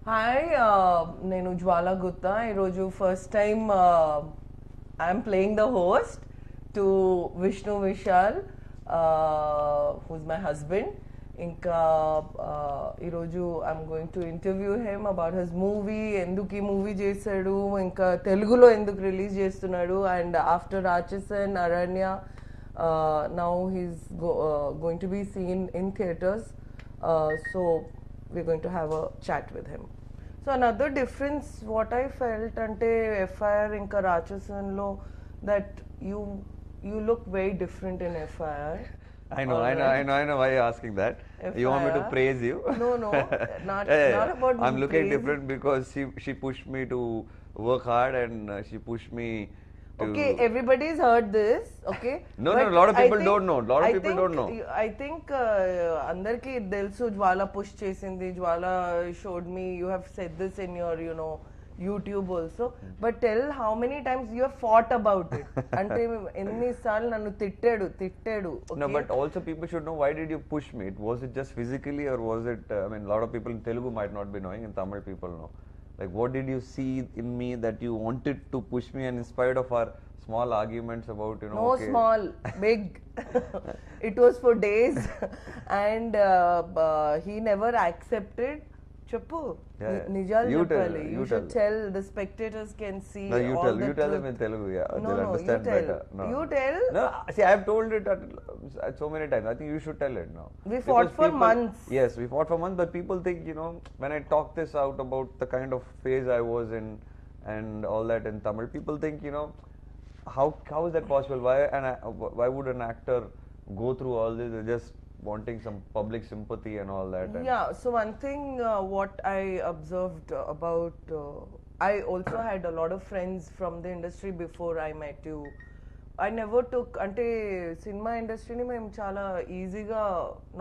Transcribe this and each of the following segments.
Hi, నేను Jwala Gutta. ఈరోజు first time I'm playing the host to Vishnu Vishal, who's my husband. ఇంకా ఈరోజు I'm going to interview him about his movie, ఎందుకు ఈ movie చేశాడు, ఇంకా తెలుగులో ఎందుకు రిలీజ్ చేస్తున్నాడు, అండ్ ఆఫ్టర్ రాక్షసన్ అరణ్య now he's going to be seen in theaters. So we're going to have a chat with him. So another difference what I felt ante FIR inka Rachasan lo that you look very different in FIR. I know why you're asking that. You want me to praise you? No, not about I'm looking praise. different because she pushed me to work hard and she pushed me to... Okay, everybody's heard this, okay? No, But a lot of people I think- don't know. A lot of I people think- don't know. I think andarki తెలుసు జ్వాల push చేసింది, జ్వాల showed me, you have said this in your, YouTube also. But tell how many times you have fought about it. అంటే ఎన్నిసార్లు నన్ను తిట్టాడు. No, okay? but also people should know, why did you push me? Was it just physically or was it, I mean, a lot of people in Telugu might not be knowing, in Tamil people know. Like, what did you see in me that you wanted to push me, and in spite of our small arguments about, No okay, small, big. It was for days, and he never accepted. Chappu, Yeah. నిజాలు You tell, చెప్పాలి. you You should tell. tell the spectators can see. No, you all tell. the You tell them truth. in Telugu. Yeah, No, they'll you understand tell. better. No. You tell. No, see, I've told it so many times. I think you should tell it now. We fought Because for months. Yes, we fought for months. But people think, when I talk this out about the kind of phase I was in and all that in Tamil, people think, how is that possible? Why would an actor go through all this? They're just wanting some public sympathy and all that. And Yeah, so one thing what I observed about, I also had a lot of friends from the industry before I met you. I never took, అంటే cinema ఇండస్ట్రీని మేము చాలా ఈజీగా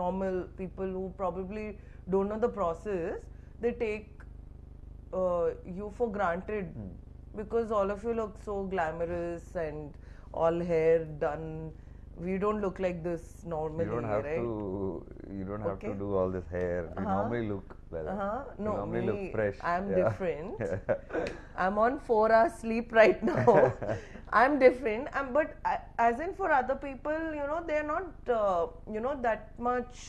normal people who probably don't know the process, they take you for granted because all of you look so glamorous and all hair done. We don't look like this normally, you don't have right? to Okay. do all this hair. You normally look like that. You No, normally me, look fresh. I'm Yeah. different. I'm on 4 hours sleep right now. I'm different. But as in for other people, they're not, that much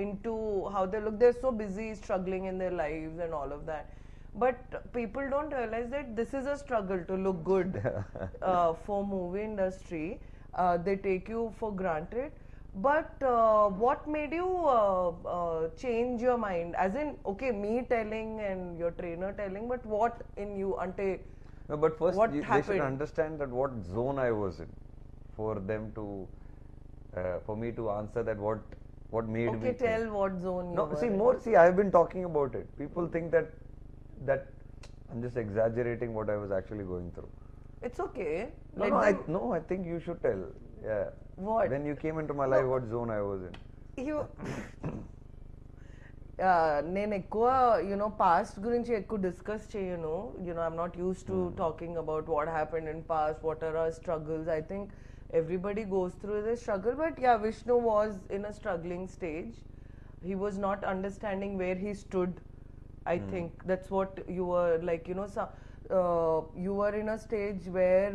into how they look. They're so busy struggling in their lives and all of that. But people don't realize that this is a struggle to look good for movie industry. They take you for granted. But what made you change your mind? As in, okay, me telling and your trainer telling, but what in you? Ante, No, but first what they should happened? understand that what zone I was in, for them to, for me to answer that what made me. Okay, tell think. what zone you No, were. see, I've been talking about it. People think that I'm just exaggerating what I was actually going through. It's okay. I think you should tell. Yeah. What? When you came into my life, what zone I was in? You నేను ఎక్కువ past గురించి ఎక్కువ discuss చేయను. I'm not used to talking about what happened in past, what are our struggles. I think everybody goes through the struggle, but Vishnu was in a struggling stage. He was not understanding where he stood. I think that's what you were like, you were in a stage where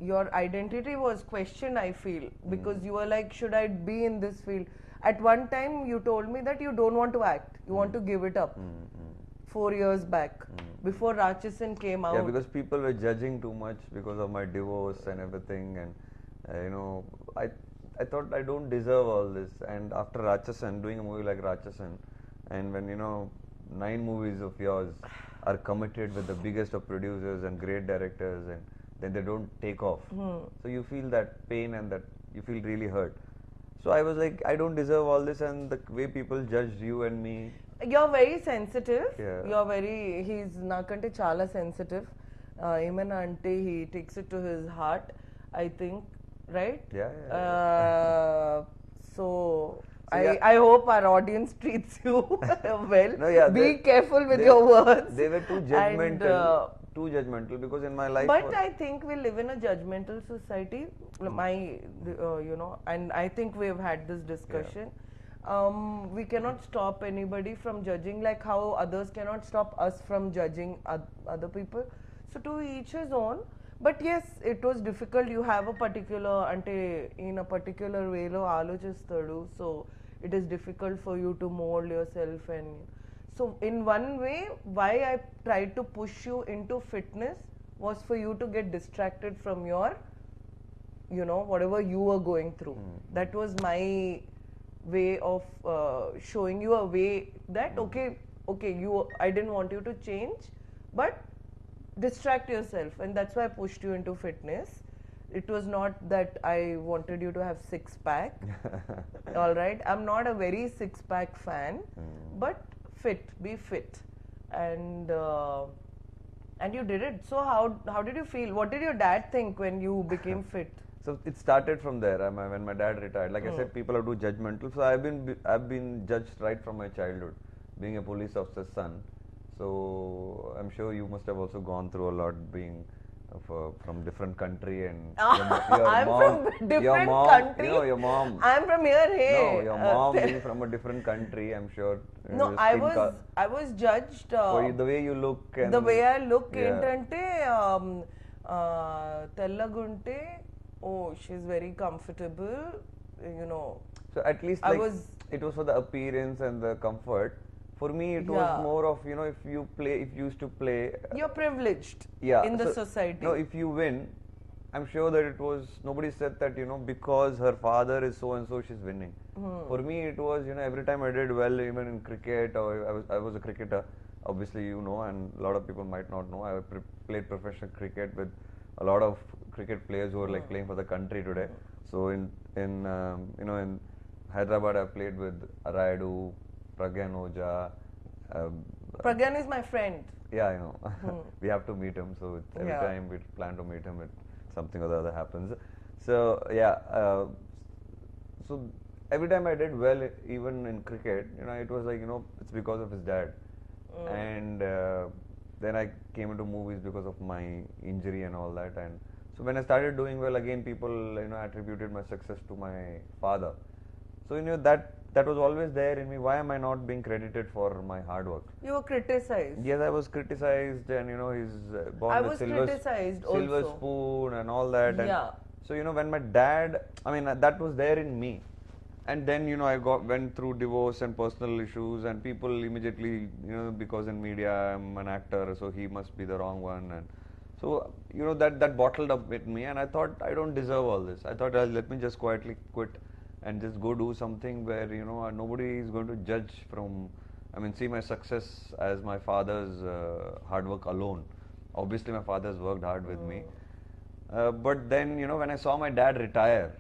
your identity was questioned, I feel, because you were like, should I be in this field? At one time you told me that you don't want to act, you want to give it up. 4 years back, before Rachasan came out. Yeah, because people were judging too much because of my divorce and everything, and I thought I don't deserve all this. And after Rachasan, doing a movie like Rachasan, and when 9 movies of yours are committed with the biggest of producers and great directors, and then they don't take off, so you feel that pain and that you feel really hurt. So I was like, I don't deserve all this, and the way people judged you and me. You're very sensitive. Yeah. He's nakante chala sensitive. Emana ante he takes it to his heart, I think, right? Yeah. So yeah. I hope our audience treats you well. No, yeah, Be careful with your words. They were too judgmental. And, too judgmental because in my life. But I think we live in a judgmental society. And I think we have had this discussion. We cannot stop anybody from judging, like how others cannot stop us from judging other people. So to each his own. But yes, it was difficult. You have a particular, ante in a particular way lo alochistadu, so it is difficult for you to mold yourself. And so in one way, why I tried to push you into fitness was for you to get distracted from your, whatever you were going through. That was my way of showing you a way that okay, I didn't want you to change, but distract yourself, and that's why I pushed you into fitness. It was not that I wanted you to have six pack. All right, I'm not a very six pack fan, but be fit, and you did it. So how did you feel? What did your dad think when you became fit? So it started from there. When my dad retired, like I said, people are too judgmental. So I've been judged right from my childhood, being a police officer's son. So I'm sure you must have also gone through a lot, being from different country, and I'm mom, from different country. Your mom. I'm from here. Hey, no, your mom being from a different country. I'm sure. No, I was judged for the way you look. And the way I look. Yeah. Entante tellagunte. Oh, she's very comfortable. So at least it was for the appearance and the comfort. For me, it was more of, if you used to play. You're privileged in the society. No, if you win, I'm sure that nobody said that, because her father is so and so, she's winning. For me, it was, every time I did well, even in cricket, or I was a cricketer, obviously, and a lot of people might not know. I played professional cricket with a lot of cricket players who are like playing for the country today. So in Hyderabad, I played with Rayudu, Pragyan Oja. Pragyan is my friend. Yeah, I know. We have to meet him. So every time we plan to meet him, something or the other happens. So so every time I did well, even in cricket, it was like it's because of his dad. And then I came into movies because of my injury and all that. And so when I started doing well again, people attributed my success to my father. So that was always there in me. Why am I not being credited for my hard work? You were criticized. Yes, I was criticized, and he's born with silver spoon and all that. And so when my dad, that was there in me. And then I went through divorce and personal issues, and people immediately because in media I'm an actor, so he must be the wrong one. And so that bottled up with me, and I thought I don't deserve all this. I thought let me just quietly quit and just go do something where nobody is going to judge from. See my success as my father's hard work alone. Obviously my father's worked hard with me, but then when I saw my dad retire,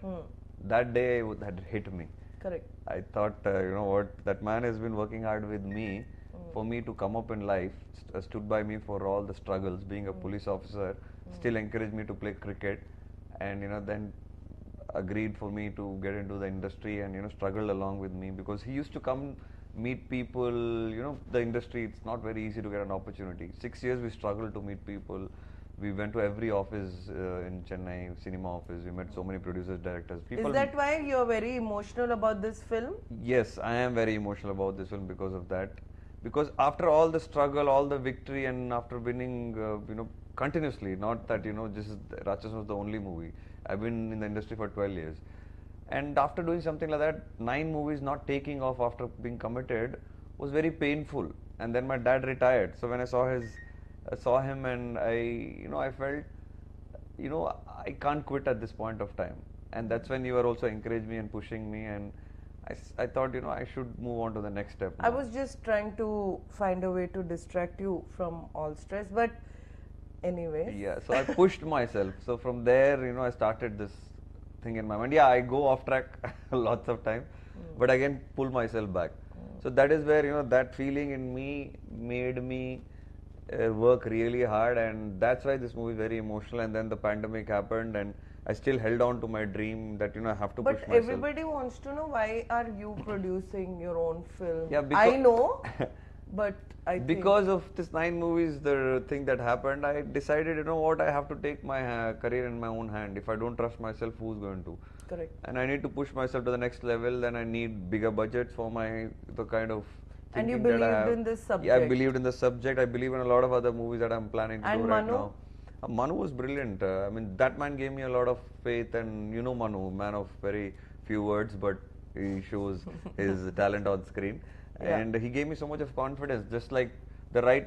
that day that hit me. Correct. I thought, what, that man has been working hard with me for me to come up in life, stood by me for all the struggles, being a police officer, still encouraged me to play cricket, and then agreed for me to get into the industry, and struggled along with me, because he used to come meet people. The industry, it's not very easy to get an opportunity. 6 years we struggled to meet people. We went to every office in Chennai, cinema office. We met so many producers, directors. Is that why you're very emotional about this film? Yes, I am very emotional about this film because of that. Because after all the struggle, all the victory, and after winning, continuously, not that, Ratchasan was the only movie. I've been in the industry for 12 years. And after doing something like that, 9 movies not taking off after being committed was very painful. And then my dad retired. So when I saw him, and I felt, I can't quit at this point of time. And that's when you were also encouraging me and pushing me, and I thought, I should move on to the next step now. I was just trying to find a way to distract you from all stress, but anyway. Yeah, so I pushed myself. So from there, I started this thing in my mind. Yeah, I go off track lots of time, but again pull myself back. So that is where, that feeling in me made me work really hard, and that's why this movie is very emotional. And then the pandemic happened, and I still held on to my dream that I have to push myself. But everybody wants to know, why are you producing your own film? Yeah, I know, but I because of this 9 movies, the thing that happened, I decided, what, I have to take my career in my own hand. If I don't trust myself, who's going to? Correct. and I need to push myself to the next level, then I need bigger budgets for the kind of And you thinking that I believed have. in this Yeah, I subject. believed in the subject. I believe in a lot of other movies that I'm planning to And do right Manu? now. Manu was brilliant. I mean, that man gave me a lot of faith, and you know Manu, man of very few words, but he shows his talent on screen. Yeah. And he gave me so much of confidence. Just like the right,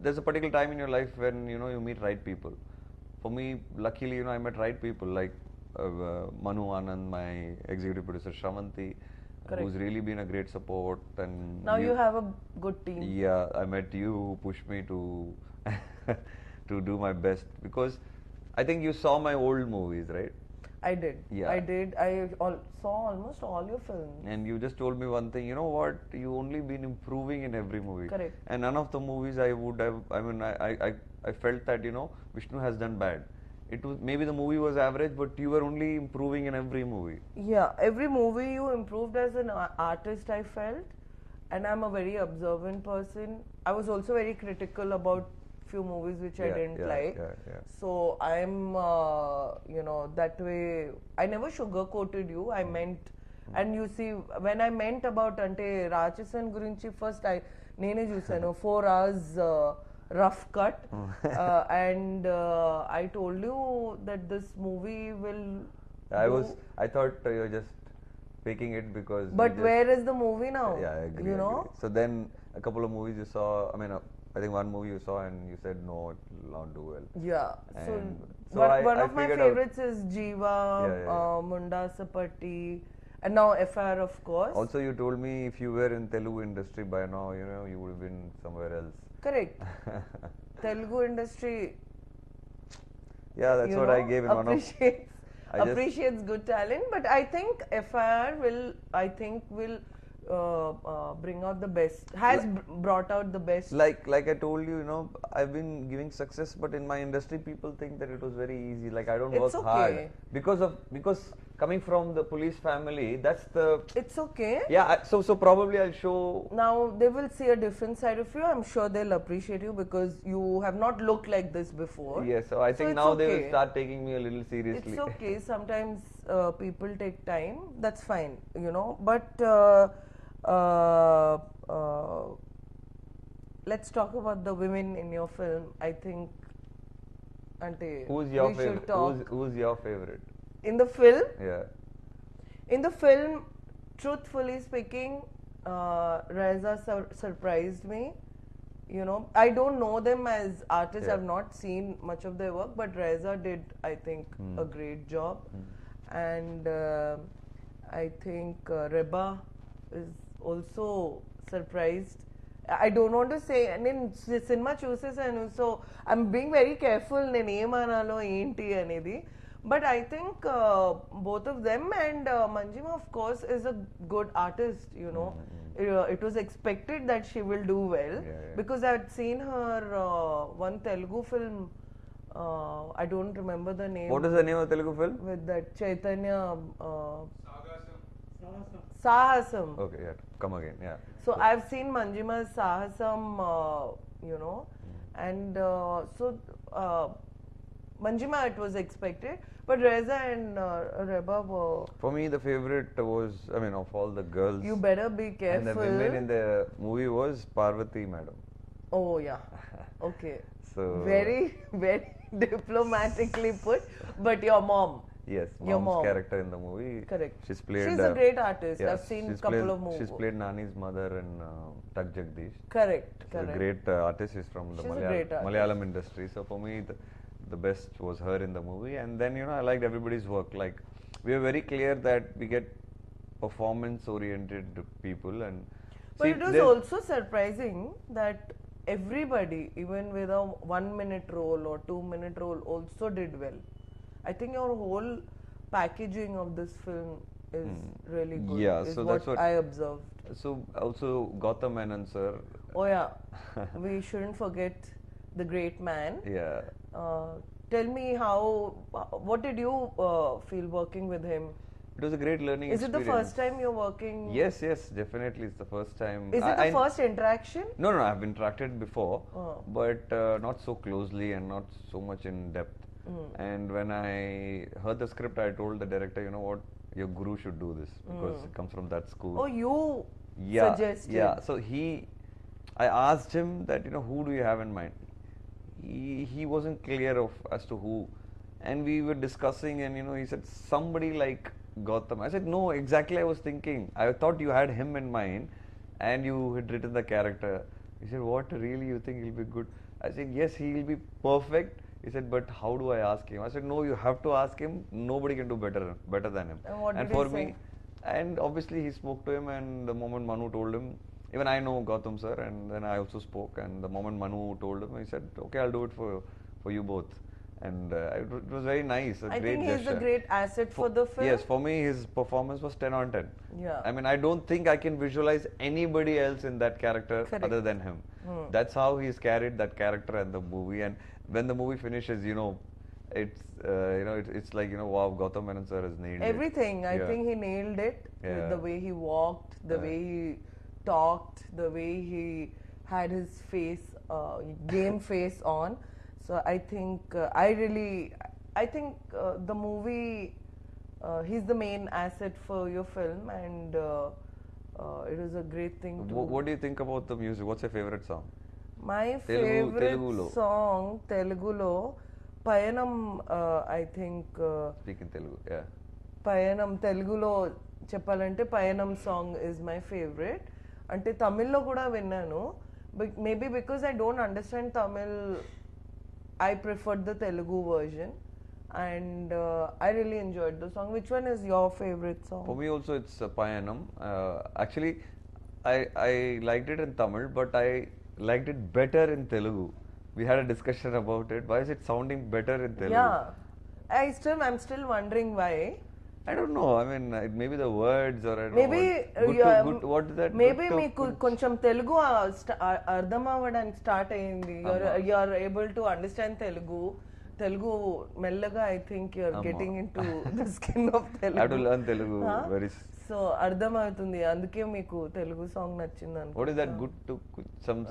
there's a particular time in your life when you know you meet right people. For me, luckily, you know, I met right people like Manu Anand, my executive producer Shravanti, who's really been a great support. And now you have a good team. Yeah, I met you who pushed me to to do my best, because I think you saw my old movies, right? I did. Yeah. I did. Saw almost all your films. And you just told me one thing, you know what, you only been improving in every movie. Correct. And none of the movies I would have, I felt that, you know, Vishnu has done bad. It was, maybe the movie was average, but you were only improving in every movie. Yeah, every movie you improved as an artist, I felt. And I'm a very observant person. I was also very critical about few movies which I didn't like. So I'm, you know, that way. I never sugarcoated you. I meant, and you see, when I meant about ante Rachasan gurinchi, first nene chusanu 4 hours rough cut, and I told you that this movie will. I thought you were just faking it because. But where is the movie now? Yeah, I agree. You know. So then a couple of movies you saw. I mean, I think one movie you saw and you said no, it will not do well. Yeah. And So one of my favorites is Jiva, Munda Sapatti, and now FR, of course. Also, you told me if you were in Telugu industry by now, you know, you would have been somewhere else. Correct. Telugu industry. Yeah, that's what I gave in one of. Appreciates good talent, but I think FIR will bring out the best. Brought out the best. Like I told you, you know, I've been giving success, but in my industry, people think that it was very easy. Like I don't work hard because coming from the police family, that's the. It's okay. Yeah. So probably I'll show. Now they will see a different side of you. I'm sure they'll appreciate you because you have not looked like this before. Yes. So I think now they will start taking me a little seriously. It's okay. Sometimes people take time. That's fine. You know. But let's talk about the women in your film. I think. Who's your favorite? Who's your favorite? In the film? Yeah. In the film, truthfully speaking, Reza surprised me. You know, I don't know them as artists. I've not seen much of their work, but Reza did, I think, a great job. And I think Reba is also surprised. I don't want to say, and in cinema chooses, and so I'm being very careful. Name analo enti anedi. But I think both of them and Manjima, of course, is a good artist, you know. It was expected that she will do well because I had seen her one Telugu film. I don't remember the name. What is the name of the Telugu film? With that Chaitanya. Sahasam. Okay, yeah. Come again, yeah. So I've seen Manjima's Sahasam, you know, and so Manjima, it was expected, but Reza and Reba were. For me, the favorite was, I mean, of all the girls. You better be careful. And the women in the movie was Parvati, madam. Oh yeah, okay. So very, very diplomatically put, but your mom. Yes, your mom's mom. character in the movie. Correct. She's played. She's a great artist. Yeah, I've seen a couple of movies. She's played Nani's mother in Tak Jagdish. Correct. She's a great artist. She's from the Malayalam industry. So for me, the best was her in the movie. And then, you know, I liked everybody's work. Like, we were very clear that we get performance-oriented people. And but it was also surprising that everybody, even with a 1-minute role or 2-minute role, also did well. I think your whole packaging of this film is really good. Yeah, so that's what I observed. So also Gutta Menon sir. Oh yeah, we shouldn't forget the great man. Yeah. Tell me what did you feel working with him? It was a great learning experience. Is it the first time you're working? Yes, definitely. It's the first time. Is it the first interaction? No, I've interacted before, but not so closely and not so much in depth. And when I heard the script, I told the director, you know what, your guru should do this because it comes from that school. Oh, you suggested. Yeah, so I asked him that, you know, who do you have in mind? He wasn't clear of as to who, and we were discussing, and you know, he said somebody like Gautam. I said no, exactly. I was thinking, I thought you had him in mind, and you had written the character. He said, what, really, you think he'll be good? I said yes, he'll be perfect. He said, but how do I ask him? I said no, you have to ask him. Nobody can do better than him. And what did for he say? me, and obviously he spoke to him, and the moment Manu told him, even I know Gautam sir, and then I also spoke, and the moment Manu told him, he said, okay, I'll do it for you both. And it was very nice, a I great think gesture. he's a great asset for the film. Yes, for me his performance was 10 on 10. Yeah. I mean, I don't think I can visualize anybody else in that character other than him. That's how he's carried that character and the movie. And when the movie finishes, you know, it's like, you know, wow, Gautam Menon sir has nailed everything. it. I think he nailed it. With the way he walked, the way he talked, the way he had his face, game face on. So I think the movie, he's the main asset for your film, and it was a great thing to. What do you think about the music? What's your favorite song? My favorite song, Telugulo, Payanam, I think. Speak in Telugu, yeah. Payanam, Telugulo చెప్పాలంటే Payanam song is my favorite. అంటే తమిళ్లో కూడా విన్నాను, but maybe because I don't understand Tamil, I preferred the Telugu version, and I really enjoyed the song. Which one is your favorite song? For me also it's Payanam. Actually, I liked it in Tamil, but I liked it better in Telugu. We had a discussion about it. Why is it sounding better in Telugu? Yeah, I'm still wondering why. I don't know. I mean, maybe the words, or I don't maybe know. What is that? Maybe మీకు కొంచెం తెలుగు అర్థం అవ్వడానికి start అయ్యింది. You are able to understand Telugu మెల్లగా. I think you are getting into the skin of Telugu. I have to learn Telugu very. So అర్థం అవుతుంది, అందుకే మీకు తెలుగు సాంగ్ నచ్చింది అనుకో. What is that? Good to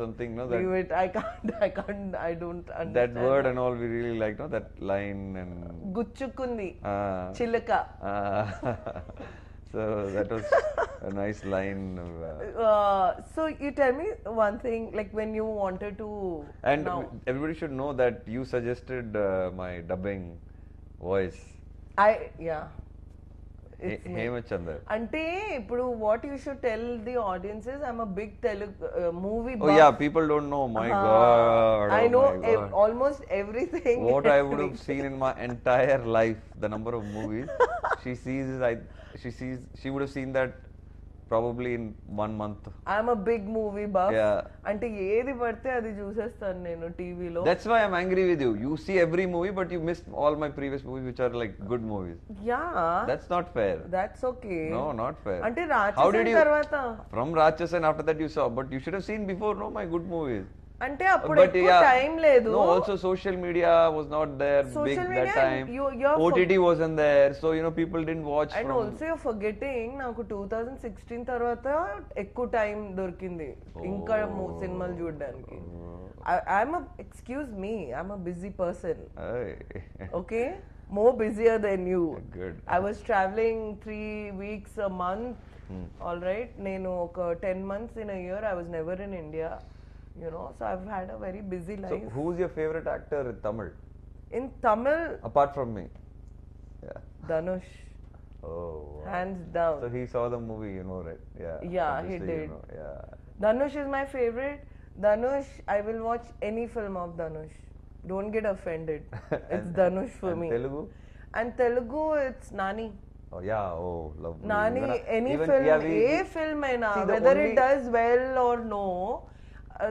something, no? Leave it. I don't understand that word and all we really like, no? That line and గుచ్చుకుంది చిలక. So that was a nice line. So you tell me one thing, like when you wanted to. And everybody should know that you suggested my dubbing voice. Hemachandar. అంటే ఇప్పుడు what you should tell the audience is, I'm a big Telugu movie buff. Oh yeah, people don't know. My God. I know almost everything. What I would have seen in my entire life, the number of movies she would have seen that probably in 1 month. I'm a big movie buff. Yeah. అంటే ఏది పడితే అది చూసేస్తాను నేను టీవీలో. That's why I'm angry with you. You see every movie, but you missed all my previous movies, which are like good movies. Yeah. That's not fair. That's okay. No, not fair. అంటే రాక్షసన్ తర్వాత. From Rachasan, after that you saw, but you should have seen before, no, my good movies. అంటే అప్పుడు ఎక్కువ time లేదు. No, also social media was not there big that time. OTT wasn't there, so you know people didn't watch. And also you're forgetting, నాకు 2016 తర్వాత ఎక్కువ time దొరికింది ఇంకా సినిమాలు చూడడానికి. Excuse me, I'm a busy person. Okay, more busier than you. Good. I was traveling 3 weeks a month. All right, నేను ఒక 10 months in a year I was never in India. You know, so I've had a very busy life. So who's your favorite actor in Tamil? In Tamil? Apart from me. Yeah. Dhanush. Oh. Wow. Hands down. So he saw the movie, you know, right? Yeah. Yeah, he did. You know, yeah. Dhanush is my favorite. Dhanush, I will watch any film of Dhanush. Don't get offended. It's Dhanush for me. Telugu? And Telugu, it's Nani. Oh yeah, oh lovely. Nani, any film, a film, whether it does well or no.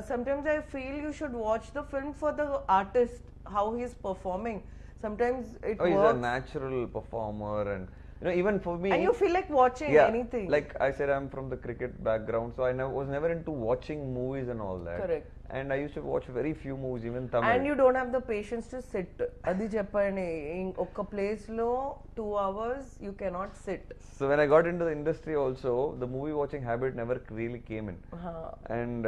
Sometimes I feel you should watch the film for the artist, how he's performing. Sometimes it works. He's a natural performer, and you know, even for me. And you feel like watching anything. Like I said, I'm from the cricket background, so I was never into watching movies and all that. Correct. And I used to watch very few movies, even Tamil. And you don't have the patience to sit. Adi cheppani, in oka place lo 2 hours you cannot sit. So when I got into the industry also, the movie watching habit never really came in. And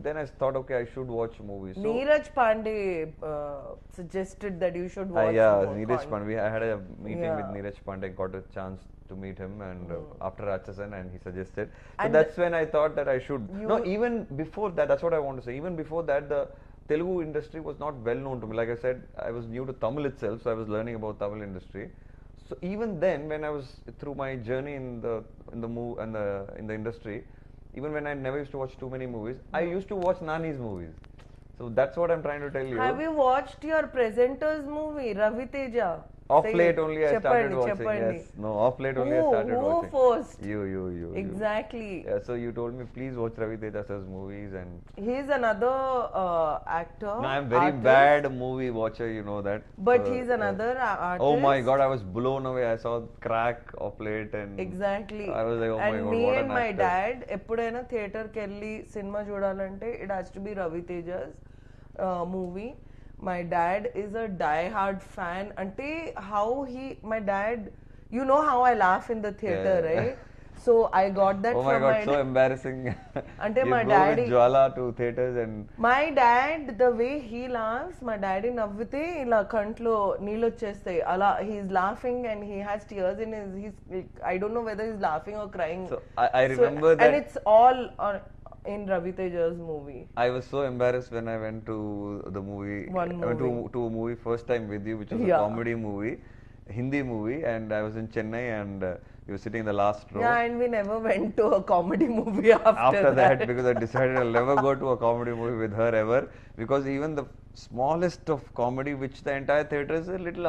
then I thought, okay, I should watch movies. So, Neeraj Pandey suggested that you should watch yeah, more Neeraj content. Pandey. I had a meeting with Yeah. Neeraj Pandey, got a chance to meet him, and after Ratchasan, and he suggested. So And that's when I thought that I should. No, You- even before that, that's what I want to say. Even before that, the Telugu industry was not well known to me. Like I said, I was new to Tamil itself, so I was learning about Tamil industry. So even then, when I was through my journey in the move and in the industry, even when I never used to watch too many movies, I used to watch Nani's movies. So that's what I'm trying to tell you. Have you watched your presenter's movie, Ravi Teja? Off Say late it. only I started watching. Yes, no, off late only I started Who watching. forced? You. Exactly. Yeah, so you told me please watch Ravi Teja sir's movies, and He's another actor. no, I'm very artist, bad movie watcher. You know that. But So, he's another artist. Oh my God, I was blown away. I saw Crack off late, and Exactly. I was like, oh and my God, me what and an my actor. dad, ఎప్పుడైనా theatre కి వెళ్ళి cinema చూడాలంటే it has to be Ravi Teja's movie. My dad is a die-hard fan. Ante how my dad, you know how I laugh in the theater, Yeah. right? So I got that Oh my from God, my so embarrassing. Ante You my go daddy, with Jwala to theaters and my dad, the way he laughs, my daddy నవ్వితే ఇలా కంట్లో నీళ్ళు వచ్చేస్తాయి అలా he's laughing and he has tears in he's I don't know whether he's laughing or crying. so I remember that. And it's all in Ravi Teja's movie. I was so embarrassed when I went to the movie. One I went movie. to a movie first time with you, which was a Yeah. comedy movie, Hindi movie, and I was in Chennai, and you were sitting in the last row. Yeah, and we never went to a comedy movie after that, because I decided I'll never go to a comedy movie with her ever, because even the smallest of comedy, which the entire theater is a little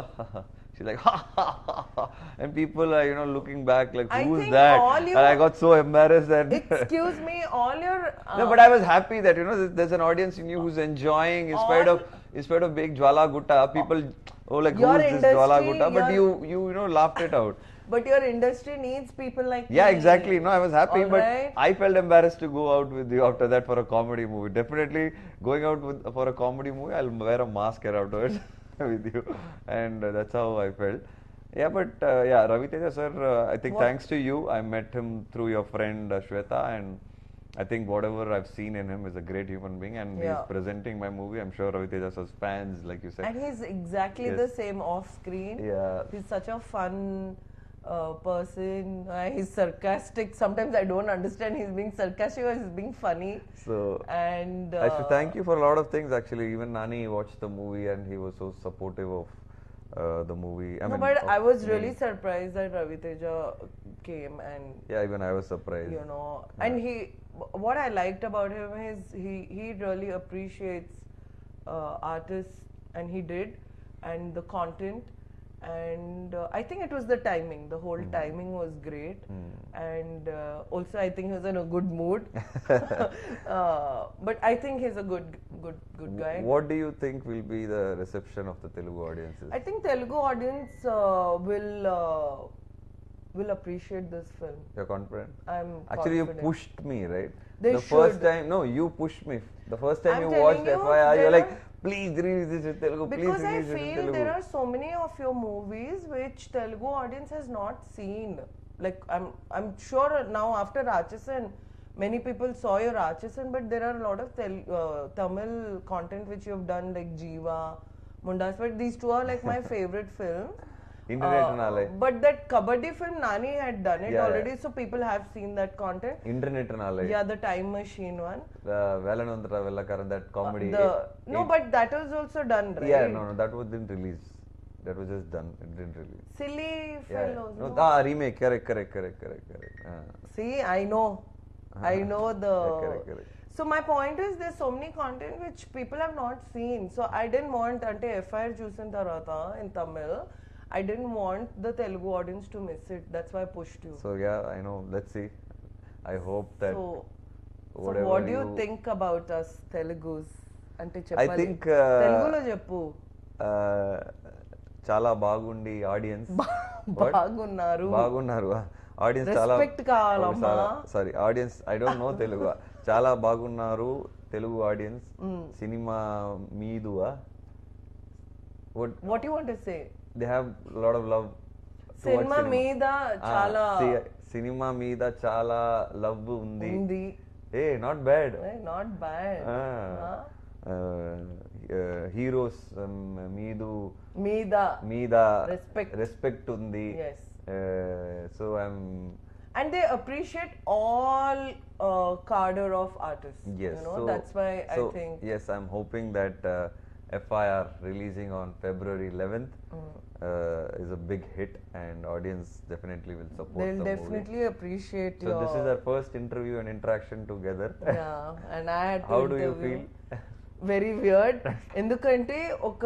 she's like ha ha ha ha, and people are looking back like, I who's think that? all you- And I got so embarrassed that Excuse me, all your no, but I was happy that there's an audience in you who's enjoying in spite of being Jwala Gutta. People, oh, like Your who's this Jwala industry, Gutta? But you laughed it out. but your industry needs people like Yeah, me. exactly. No, I was happy, but Alright. I felt embarrassed to go out with you after that for a comedy movie. Definitely going out for a comedy movie, I'll wear a mask afterwards with you, and that's how I felt. Yeah, but yeah, Ravi Teja sir, I think thanks to you, I met him through your friend Shweta, and I think whatever I've seen in him is a great human being, and Yeah. he's presenting my movie. I'm sure Ravi Teja sir's fans, like you said. And he's exactly Yes. the same off screen. Yeah. He's such a fun person. He's sarcastic. Sometimes I don't understand he's being sarcastic or he's being funny. So And I should thank you for a lot of things actually. Even Nani watched the movie and he was so supportive of the movie. but I was me. really surprised that Ravi Teja came and Yeah, even I was surprised. and what I liked about him is he really appreciates artists, and he did, and the content, and I think it was the timing. The whole timing was great, and also I think he was in a good mood. But I think he's a good guy. What do you think will be the reception of the Telugu audiences? I think Telugu audience will appreciate this film. You're confident? I'm Actually, confident. you pushed me, right? They the first should. time, no, you pushed me. The first time I'm you telling watched you, FIR, you're there like, are- please release this in Telugu, please Because I release this in feel Telugu. there are so many of your movies which Telugu audience has not seen. Like I'm sure now after Ratchasan, many people saw your Ratchasan, but there are a lot of Tamil content which you have done like Jiva, Mundas. But these two are like my favorite films. Internet nale. But that Kabaddi film, Nani had done it Yeah, already, so people have seen that content. Internet nale. Yeah, the time machine one. The Velanandra Vellakara, that comedy. But that was also done, right? Yeah, no, that was didn't release. That was just done. It didn't release. Silly Yeah. fellows. No, no? remake. Correct. See, I know the. Correct. So my point is, there's so many content which people have not seen. So I didn't want ante FIR chusin tarvata in Tamil. I didn't want the Telugu audience to miss it. That's why I pushed you. So yeah, I know. Let's see. I hope that So whatever what do you think about us Telugus? Ante I cheppali. think Telugulo cheppu. చాలా బాగుంది audience బాగున్నారు audience చాలా Respect కావాలమ్మా. Sorry audience I don't know Telugu చాలా బాగున్నారు Telugu audience cinema మీదువా What you want to say? They have lot of love cinema మీద చాలా సినిమా మీద చాలా లవ్ ఉంది ఉంది. Hey, not bad. Not bad. Ah. Heroes, Meeda, respect undi. Yes. So I'm. And they appreciate all cadre of artists. Yes. You know, so, that's why I so, think. Yes, I'm hoping that FIR releasing on February 11th is a big hit, and audience definitely will support They'll the definitely movie. appreciate So your. this is our first interview and interaction together. Yeah, and I had to How do you interview. feel? Very weird ఎందుకంటే ఒక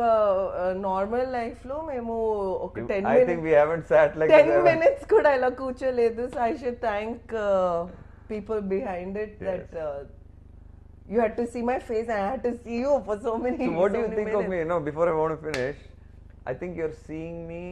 normal life లో మేము ఒక 10 I think we haven't sat like 10 this. minutes కూడా ఇలా కూర్చోలేదు. So I should thank people behind it that you had to see my face and I had to see you for so many So what do you many think minutes. of me? No, before I want to finish, I think you're seeing me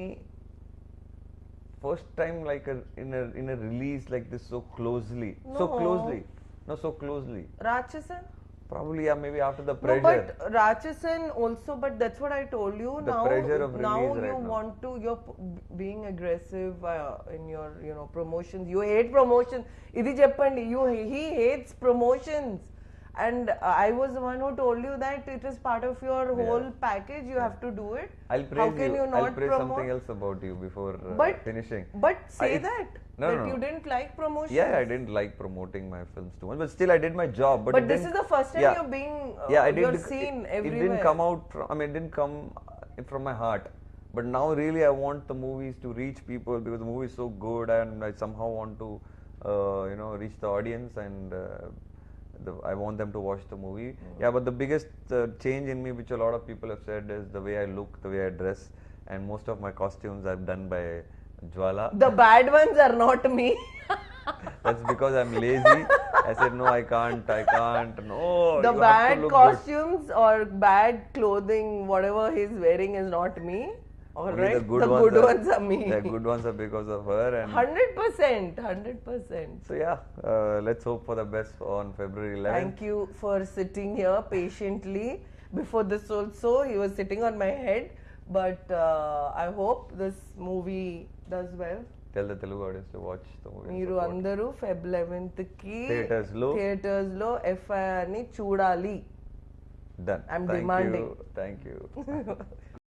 first time like in a release like this so closely. So No. closely. No, so closely. Rachasan? Probably, yeah, maybe after the No, pressure. but Rachasan also, but that's what I told you. The pressure of now release you right now. want to, you're being aggressive in your, you know, promotions. You hate promotions. Idi cheppandi. He hates promotions. And I was the one who told you that it is part of your whole package. You have to do it. I'll praise How can you not I'll praise promote? something else about you before finishing. But say I- that. No, that no, you no. didn't like promotions. Yeah, I didn't like promoting my films too much, but still I did my job. But But this is the first time you're being, you're seen everywhere. It didn't come out from, I mean, it didn't come from my heart. But now really I want the movies to reach people because the movie is so good, and I somehow want to, reach the audience, and I want them to watch the movie. Yeah, but the biggest change in me, which a lot of people have said, is the way I look, the way I dress, and most of my costumes are done by Jwala. The bad ones are not me. That's because I'm lazy. I said no, I can't. No. The you have to bad look costumes or bad clothing, whatever he's wearing, is not me. All Only right, the good ones are me. The good ones are because of her. And 100%. so yeah, let's hope for the best on February 11th. Thank you for sitting here patiently. Before this also, he was sitting on my head. But I hope this movie does well. Tell the Telugu audience to watch the movie. మీరు అందరూ Feb 11th కి theatres లో FIR ని చూడాలి. Done. I'm demanding. Thank you.